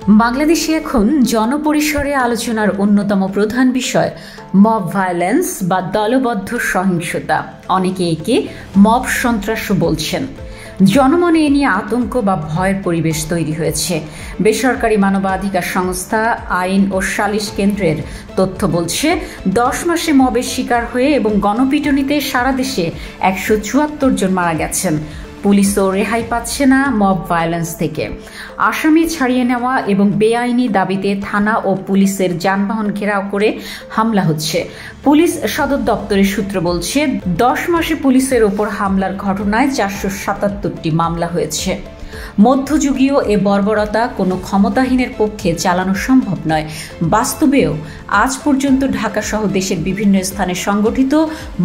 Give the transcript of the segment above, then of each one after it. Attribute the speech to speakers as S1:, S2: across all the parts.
S1: বাংলাদেশে এখন জনপরিসরে আলোচনার অন্যতম প্রধান বিষয় মব ভায়োলেন্স বা দলবদ্ধ সহিংসতা। অনেকে একে মব সন্ত্রাসও বলছেন। জনমনে এ নিয়ে আতঙ্ক বা ভয়ের পরিবেশ তৈরি হয়েছে। বেসরকারি মানবাধিকার সংস্থা আইন ও সালিশ কেন্দ্রের তথ্য বলছে 10 মাসে মবের শিকার হয়ে এবং গণপিটুনিতে সারা দেশে 174 জন মারা গেছেন। পুলিশও রেহাই পাচ্ছে না মব ভায়োলেন্স থেকে। আসামি ছাড়িয়ে নেওয়া এবং বেআইনি দাবিতে থানা ও পুলিশের যানবাহন ঘেরাও করে হামলা হচ্ছে। পুলিশ সদর দপ্তরের সূত্র বলছে 10 মাসে পুলিশের ওপর হামলার ঘটনায় 477টি মামলা হয়েছে। মধ্যযুগীয় এ বর্বরতা কোনো ক্ষমতাহীনের পক্ষে চালানো সম্ভব নয়। বাস্তবেও আজ পর্যন্ত ঢাকা সহ দেশের বিভিন্ন স্থানে সংগঠিত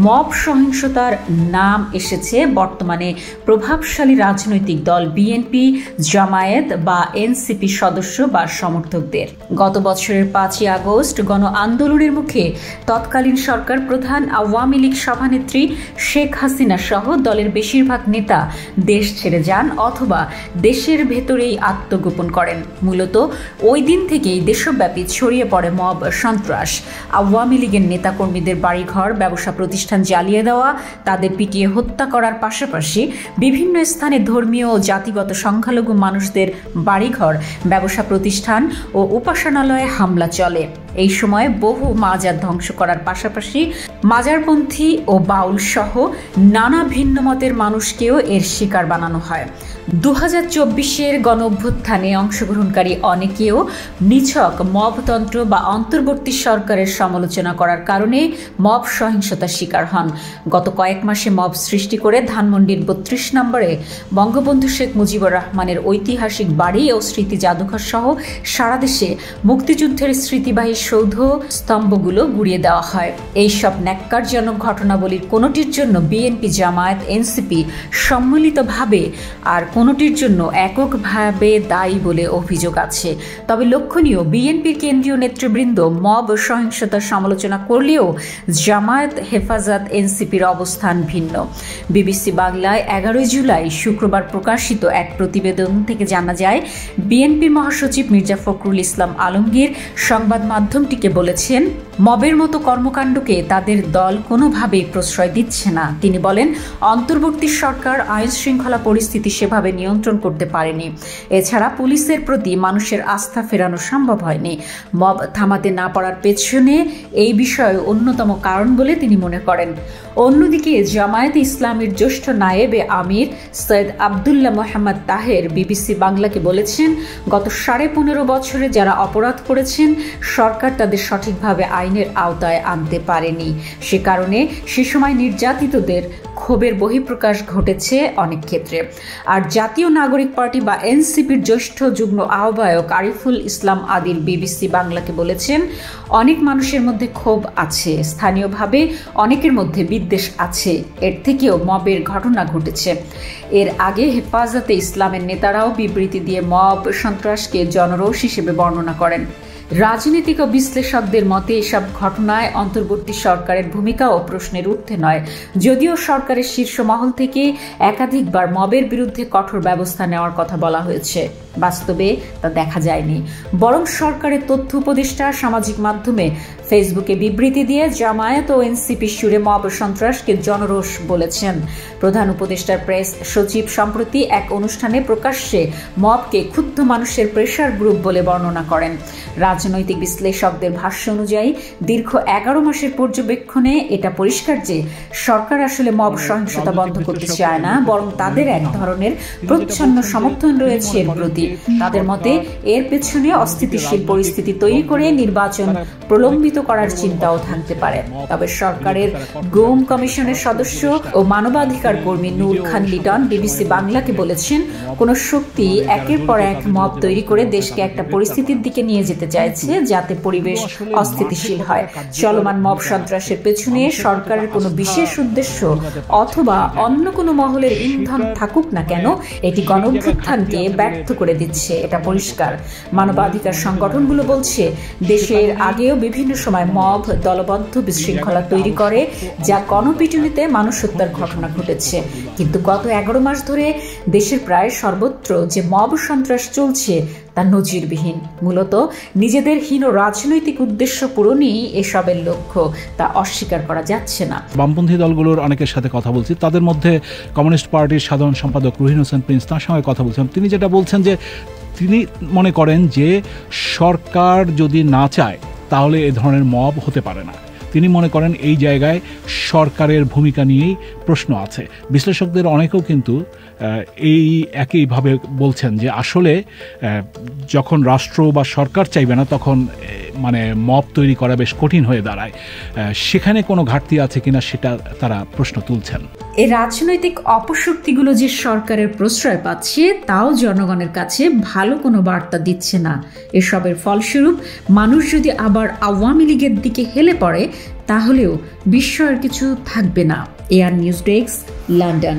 S1: মব সহিংসতার নাম এসেছে বর্তমানে প্রভাবশালী রাজনৈতিক দল বিএনপি, জামায়াত বা এনসিপি সদস্য বা সমর্থকদের। গত বছরের 5ই আগস্ট গণ আন্দোলনের মুখে তৎকালীন সরকার প্রধান আওয়ামী লীগ সভানেত্রী শেখ হাসিনা সহ দলের বেশিরভাগ নেতা দেশ ছেড়ে যান অথবা দেশের ভেতরেই আত্মগোপন করেন। মূলত ওই দিন থেকেই দেশব্যাপী ছড়িয়ে পড়ে মব সন্ত্রাস। আওয়ামী লীগের নেতাকর্মীদের বাড়িঘর, ব্যবসা প্রতিষ্ঠান জ্বালিয়ে দেওয়া, তাদের পিটিয়ে হত্যা করার পাশাপাশি বিভিন্ন স্থানে ধর্মীয় ও জাতিগত সংখ্যালঘু মানুষদের বাড়িঘর, ব্যবসা প্রতিষ্ঠান ও উপাসনালয়ে হামলা চলে। এই সময় বহু মাজার ধ্বংস করার পাশাপাশি মাজারপন্থী ও বাউল সহ নানা ভিন্ন মতের মানুষকেও এর শিকার বানানো হয়। 2024-এর গণ অভ্যুত্থানে অংশগ্রহণকারী অনেকেও নিছক মবতন্ত্র বা অন্তর্বর্তী সরকারের সমালোচনা করার কারণে মব সহিংসতার শিকার হন। গত কয়েক মাসে মব সৃষ্টি করে ধানমন্ডির 32 নম্বরে বঙ্গবন্ধু শেখ মুজিবুর রহমানের ঐতিহাসিক বাড়ি ও স্মৃতি জাদুঘর সহ সারা দেশে মুক্তিযুদ্ধের স্মৃতিবাহী সৌধ স্তম্ভগুলো গুড়িয়ে দেওয়া হয়। এইসব ন্যাক্কারজনক ঘটনাবলীর কোনোটির জন্য বিএনপি, জামায়াত, এনসিপি সম্মিলিতভাবে আর কোনোটির জন্য এককভাবে দায়ী বলে অভিযোগ আছে। তবে লক্ষণীয়, বিএনপির কেন্দ্রীয় নেতৃবৃন্দ মব সহিংসতার সমালোচনা করলেও জামায়াত, হেফাজত, এনসিপির অবস্থান ভিন্ন। বিবিসি বাংলায় 11 জুলাই শুক্রবার প্রকাশিত এক প্রতিবেদন থেকে জানা যায়, বিএনপির মহাসচিব মির্জা ফখরুল ইসলাম আলমগীর সংবাদ মাধ্যমটিকে বলেছেন, মবের মতো কর্মকাণ্ডকে তাদের দল কোনোভাবেই প্রশ্রয় দিচ্ছে না। তিনি বলেন, অন্তর্বর্তী সরকার আইন শৃঙ্খলা পরিস্থিতি সেভাবে নিয়ন্ত্রণ করতে পারেনি। এছাড়া পুলিশের প্রতি মানুষের আস্থা ফেরানো সম্ভব হয়নি। মব থামাতে না পারার পেছনে এই বিষয়ে অন্যতম কারণ বলে তিনি মনে করেন। অন্যদিকে জামায়াতে ইসলামীর জ্যেষ্ঠ নায়েবে আমির সৈয়দ আবদুল্লাহ মোহাম্মদ তাহের বিবিসি বাংলাকে বলেছেন, গত 15.5 বছরে যারা অপরাধ করেছেন সরকার তাদের সঠিকভাবে আইনের আওতায় আনতে পারেনি। সে কারণে সে সময় নির্যাতিতদের ক্ষোভের বহিঃপ্রকাশ ঘটেছে অনেক ক্ষেত্রে। আর জাতীয় নাগরিক পার্টি বা এনসিপির জ্যেষ্ঠ যুগ্ম আহ্বায়ক আরিফুল ইসলাম আদিল বিবিসি বাংলাকে বলেছেন, অনেক মানুষের মধ্যে ক্ষোভ আছে, স্থানীয়ভাবে অনেকের মধ্যে বিদ্বেষ আছে, এর থেকেও মবের ঘটনা ঘটেছে। এর আগে হেফাজতে ইসলামের নেতারাও বিবৃতি দিয়ে মব সন্ত্রাসকে জনরোষ হিসেবে বর্ণনা করেন। রাজনৈতিক ও বিশ্লেষকদের মতে এসব ঘটনায় অন্তর্বর্তী সরকারের ভূমিকাও প্রশ্নের ঊর্ধ্বে নয়। যদিও সরকারের শীর্ষ মহল থেকে একাধিকবার মবের বিরুদ্ধে কঠোর ব্যবস্থা নেওয়ার কথা বলা হয়েছে, বাস্তবে তা দেখা যায়নি। বরং সরকারের তথ্য উপদেষ্টা সামাজিক মাধ্যমে ফেসবুকে বিবৃতি দিয়ে জামায়াত ও এনসিপি সুরে মব সন্ত্রাসকে জনরোষ বলেছেন। প্রধান উপদেষ্টার প্রেস সচিব সম্প্রতি এক অনুষ্ঠানে প্রকাশ্যে মবকে ক্ষুব্ধ মানুষের প্রেসার গ্রুপ বলে বর্ণনা করেন। রাজনৈতিক বিশ্লেষকদের ভাষ্য অনুযায়ী দীর্ঘ 11 মাসের পর্যবেক্ষণে এটা পরিষ্কার যে সরকার আসলে মব সহিংসতা বন্ধ করতে চায় না, বরং তাদের এক ধরনের প্রচ্ছন্ন সমর্থন রয়েছে এর প্রতি। তাদের মতে এর পেছনে অস্থিতিশীল পরিস্থিতি তৈরি করে নির্বাচন প্রলম্বিত করার চিন্তাও থাকতে পারে। তবে সরকারের গুম কমিশনের সদস্য ও মানবাধিকার কর্মী নূর খান লিটন বিবিসি বাংলাকে বলেছেন, কোন শক্তি একের পর এক মব তৈরি করে দেশকে একটা পরিস্থিতির দিকে নিয়ে যেতে চাইছে যাতে পরিবেশ অস্থিতিশীল হয়। চলমান মব সন্ত্রাসের পেছনে সরকারের কোনো বিশেষ উদ্দেশ্য অথবা অন্য কোনো মহলের ইন্ধন থাকুক না কেন, এটি গণঅভ্যুত্থানকে ব্যর্থ করে দিচ্ছে, এটা পরিষ্কার। মানবাধিকার সংগঠনগুলো বলছে, দেশের আগেও বিভিন্ন সময় মব দলবদ্ধ বিশৃঙ্খলা তৈরি করে, যা গণপিটুনিতে মানুষ হত্যার ঘটনা ঘটেছে। কিন্তু গত 11 মাস ধরে দেশের প্রায় সর্বত্র যে মব সন্ত্রাস চলছে তা নজিরবিহীন। মূলত নিজেদের হীন রাজনৈতিক উদ্দেশ্য পূরণই এসবের লক্ষ্য, তা অস্বীকার করা যাচ্ছে না।
S2: বামপন্থী দলগুলোর অনেকের সাথে কথা বলছি, তাদের মধ্যে কমিউনিস্ট পার্টির সাধারণ সম্পাদক রুহিন হোসেন প্রিন্স, তার সঙ্গে কথা বলছিলাম। তিনি যেটা বলছেন যে তিনি মনে করেন যে সরকার যদি না চায় তাহলে এ ধরনের মব হতে পারে না। তিনি মনে করেন এই জায়গায় সরকারের ভূমিকা নিয়েই প্রশ্ন আছে। বিশ্লেষকদের অনেকেও কিন্তু এই একইভাবে বলছেন যে আসলে যখন রাষ্ট্র বা সরকার চাইবে না তখন মানে মব তৈরি করা বেশ কঠিন হয়ে দাঁড়ায়। সেখানে কোনো ঘাটতি আছে কিনা সেটা তারা প্রশ্ন তুলছেন।
S1: এই রাজনৈতিক অপশক্তিগুলো যে সরকারের প্রশ্রয় পাচ্ছে তাও জনগণের কাছে ভালো কোনো বার্তা দিচ্ছে না। এসবের ফলস্বরূপ মানুষ যদি আবার আওয়ামী লীগের দিকে হেলে পড়ে তাহলেও বিস্ময়ের কিছু থাকবে না। AR news desk, London.